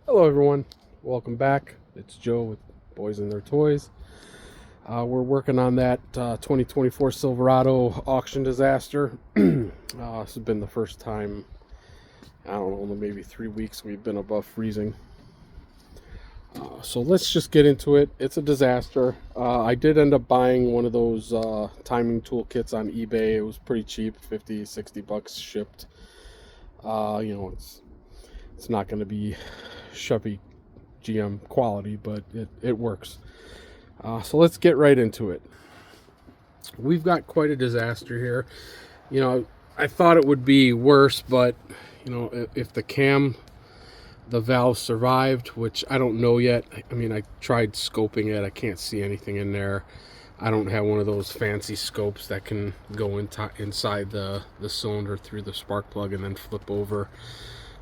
Hello everyone, welcome back. It's Joe with Boys and Their Toys. We're working on that 2024 Silverado auction disaster. This has been the first time, I don't know, maybe 3 weeks we've been above freezing. So let's just get into it. It's a disaster. I did end up buying one of those timing toolkits on eBay. It was pretty cheap, 50, 60 bucks shipped. It's not going to be Chevy GM quality, but it works. So let's get right into it. We've got quite a disaster here. I thought it would be worse, but if the valve survived, which I don't know yet. I mean, I tried scoping it. I can't see anything in there. I don't have one of those fancy scopes that can go inside the cylinder through the spark plug and then flip over.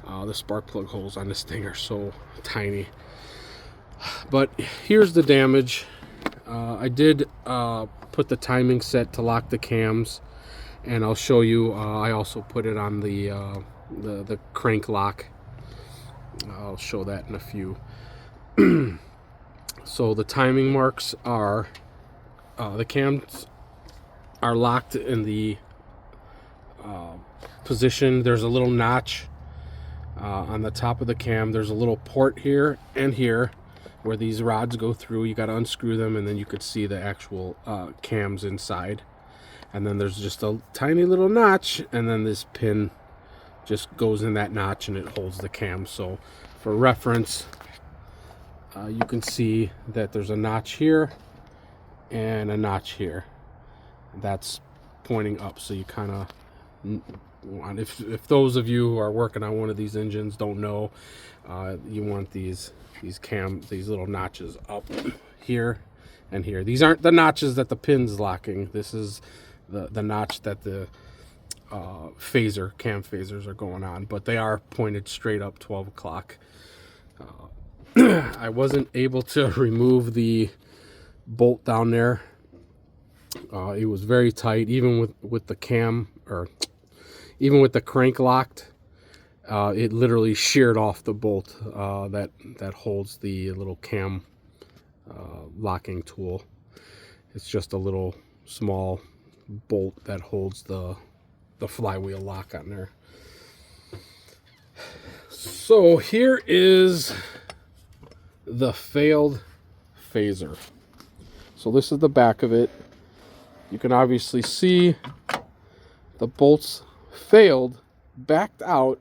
The spark plug holes on this thing are so tiny. But here's the damage. I did put the timing set to lock the cams, and I'll show you. I also put it on the crank lock. I'll show that in a few. So the timing marks are the cams are locked in the position. There's a little notch on the top of the cam. There's a little port here and here where these rods go through. You got to unscrew them, and then you could see the actual cams inside. And then there's just a tiny little notch, and then this pin just goes in that notch and it holds the cam. So for reference, you can see that there's a notch here and a notch here. That's pointing up, so you kind of, if those of you who are working on one of these engines don't know, you want these little notches up here and here. These aren't the notches that the pin's locking. This is the notch that the cam phasers are going on, but they are pointed straight up 12 o'clock. I wasn't able to remove the bolt down there. It was very tight, even with the cam, or even with the crank locked. It literally sheared off the bolt that holds the little cam locking tool. It's just a little small bolt that holds the flywheel lock on there. So here is the failed phaser. So this is the back of it. You can obviously see the bolts failed, backed out,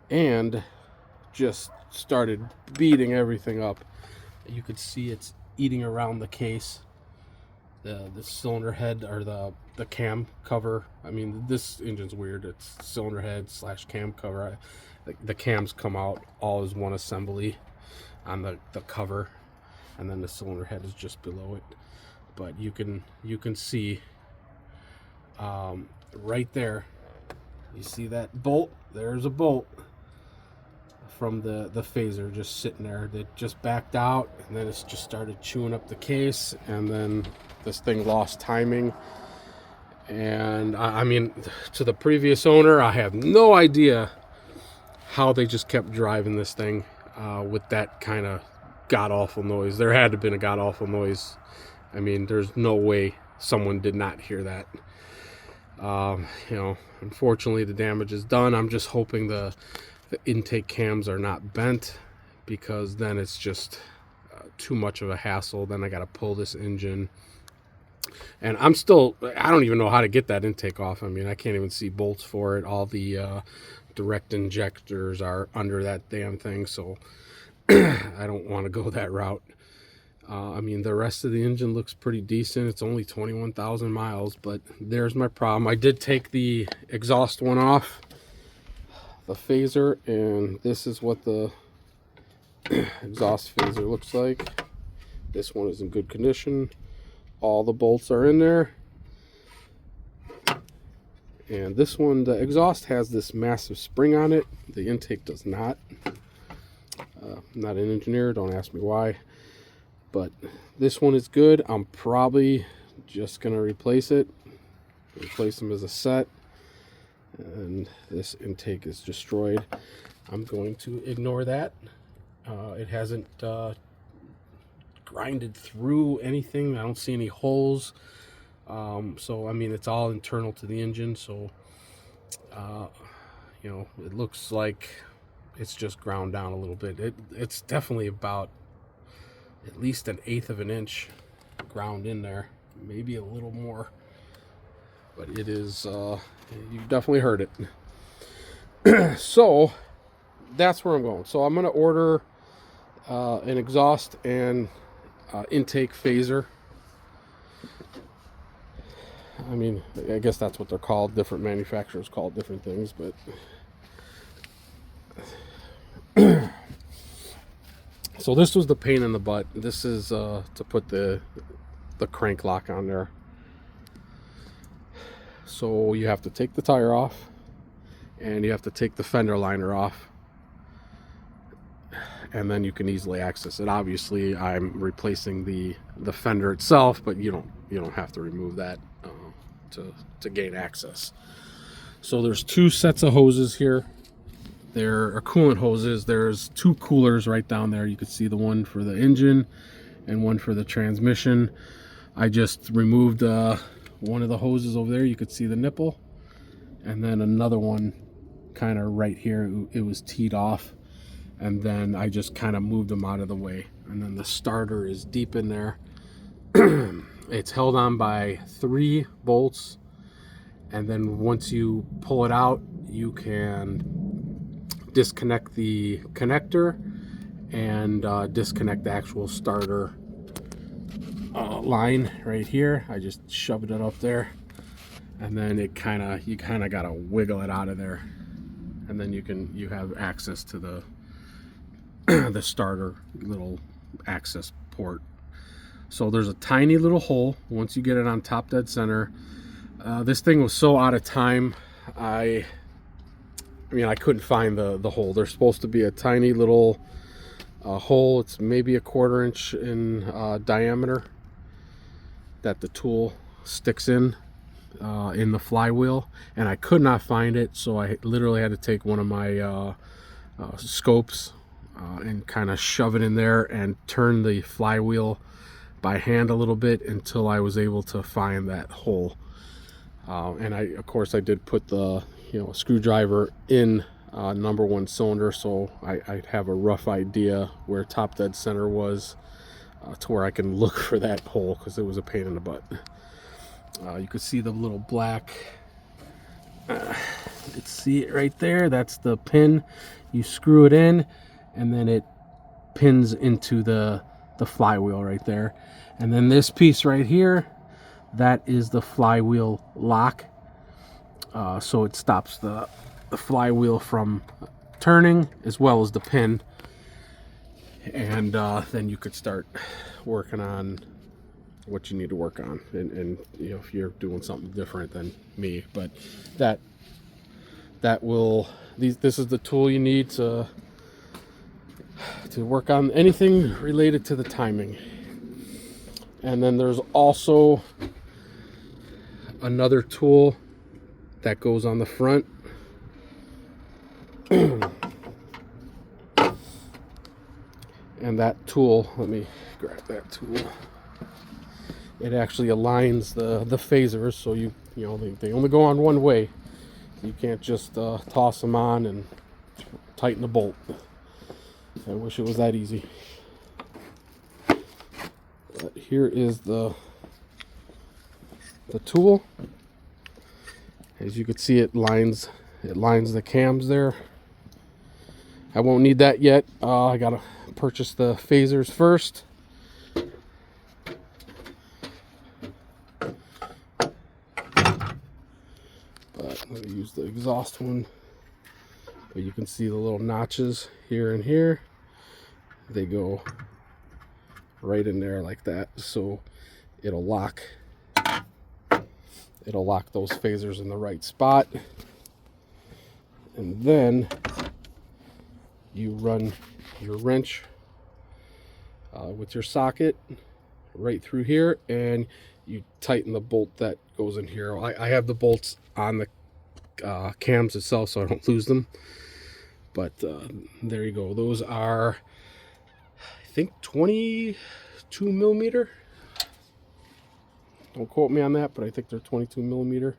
and just started beating everything up. You could see it's eating around the case, the cylinder head, or the cam cover. I mean, this engine's weird. It's cylinder head / cam cover. The cams come out all as one assembly on the cover, and then the cylinder head is just below it. But you can see right there, you see that bolt? There's a bolt from the phaser just sitting there. It just backed out, and then it's just started chewing up the case, and then this thing lost timing. And I mean, to the previous owner, I have no idea how they just kept driving this thing with that kind of god-awful noise. There had to have been a god-awful noise. I mean, there's no way someone did not hear that. Unfortunately, the damage is done. I'm just hoping the intake cams are not bent, because then it's just too much of a hassle. Then I got to pull this engine, and I don't even know how to get that intake off. I mean, I can't even see bolts for it. All the direct injectors are under that damn thing, so I don't want to go that route. I mean, the rest of the engine looks pretty decent. It's only 21,000 miles, but there's my problem. I did take the exhaust one off the phaser, and this is what the exhaust phaser looks like. This one is in good condition. All the bolts are in there. And this one, the exhaust has this massive spring on it. The intake does not. I'm not an engineer, don't ask me why. But this one is good. I'm probably just going to replace them as a set. and this intake is destroyed. I'm going to ignore that. It hasn't grinded through anything. I don't see any holes. So I mean, it's all internal to the engine, so you know, it looks like it's just ground down a little bit. It's definitely about at least 1/8 of an inch ground in there, maybe a little more, but it is you've definitely heard it. So that's where I'm going. So I'm going to order an exhaust and intake phaser. I mean, I guess that's what they're called. Different manufacturers call it different things, but so this was the pain in the butt. This is to put the crank lock on there. So you have to take the tire off, and you have to take the fender liner off, and then you can easily access it. Obviously, I'm replacing the fender itself, but you don't have to remove that to gain access. So there's 2 sets of hoses here. There are coolant hoses. There's 2 coolers right down there. You can see the one for the engine and one for the transmission. I just removed one of the hoses over there. You could see the nipple, and then another one kind of right here. It was teed off, and then I just kind of moved them out of the way. And then the starter is deep in there. It's held on by 3 bolts, and then once you pull it out, you can disconnect the connector and disconnect the actual starter line right here. I just shoved it up there, and then you kind of got to wiggle it out of there, and then you have access to the the starter little access port. So there's a tiny little hole once you get it on top dead center. This thing was so out of time, I mean, I couldn't find the hole. There's supposed to be a tiny little hole. It's maybe 1/4 inch in diameter that the tool sticks in the flywheel, and I could not find it. So I literally had to take one of my scopes and kind of shove it in there and turn the flywheel by hand a little bit until I was able to find that hole. And of course I did put the screwdriver in number 1 cylinder, so I have a rough idea where top dead center was, to where I can look for that hole, because it was a pain in the butt. You could see the little black, you can see it right there. That's the pin. You screw it in, and then it pins into the flywheel right there. And then this piece right here, that is the flywheel lock. So it stops the flywheel from turning, as well as the pin. And then you could start working on what you need to work on, and if you're doing something different than me. But that will, this is the tool you need to work on anything related to the timing. And then there's also another tool that goes on the front. And that tool, let me grab that tool. It actually aligns the phasers, so they only go on one way. You can't just toss them on and tighten the bolt. I wish it was that easy. But here is the tool. As you can see, it lines the cams there. I won't need that yet. I gotta purchase the phasers first. But let me use the exhaust one. But you can see the little notches here and here. They go right in there like that, so it'll lock those phasers in the right spot. And then you run your wrench with your socket right through here, and you tighten the bolt that goes in here. I have the bolts on cams itself so I don't lose them. But there you go. Those are, I think, 22 millimeter. Don't quote me on that, but I think they're 22 millimeter.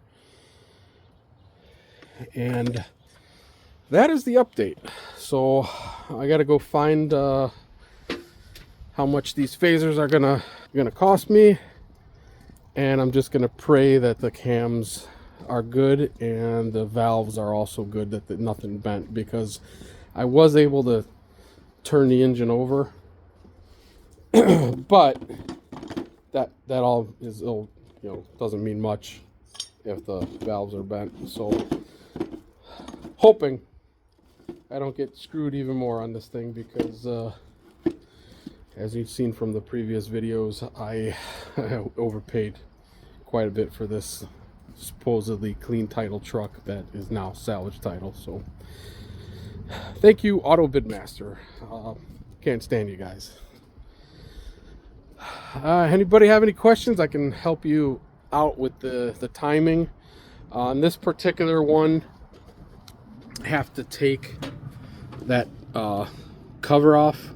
And that is the update. So I got to go find how much these phasers are gonna cost me, and I'm just gonna pray that the cams are good and the valves are also good, that nothing bent, because I was able to turn the engine over, but that all is doesn't mean much if the valves are bent. So hoping I don't get screwed even more on this thing, because as you've seen from the previous videos, I overpaid quite a bit for this supposedly clean title truck that is now salvage title. So thank you, Auto Bidmaster. Can't stand you guys. Anybody have any questions? I can help you out with the timing. On this particular one, I have to take that cover off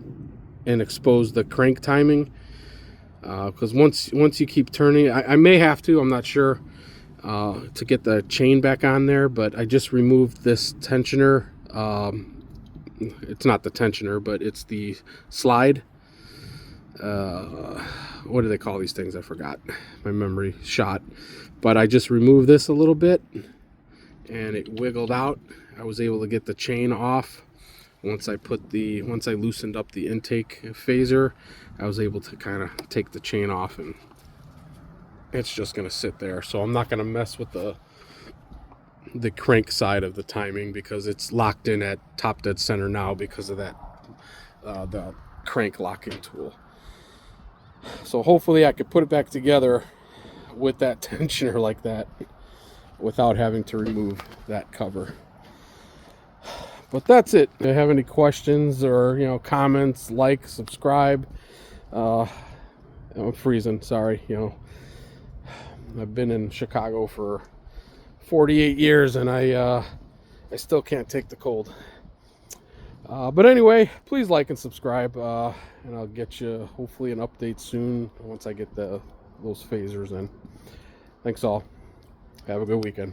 and expose the crank timing, because once you keep turning, I may have to, I'm not sure, to get the chain back on there, but I just removed this tensioner. It's not the tensioner, but it's the slide. What do they call these things? I forgot. My memory shot. But I just removed this a little bit and it wiggled out. I was able to get the chain off. Once I loosened up the intake phaser, I was able to kind of take the chain off, and it's just going to sit there. So I'm not going to mess with the crank side of the timing, because it's locked in at top dead center now because of that the crank locking tool. So hopefully I could put it back together with that tensioner like that without having to remove that cover. But that's it. If you have any questions or comments, like, subscribe. I'm freezing, sorry. I've been in Chicago for 48 years and I still can't take the cold. But anyway, please like and subscribe, and I'll get you hopefully an update soon once I get those phasers in. Thanks all. Have a good weekend.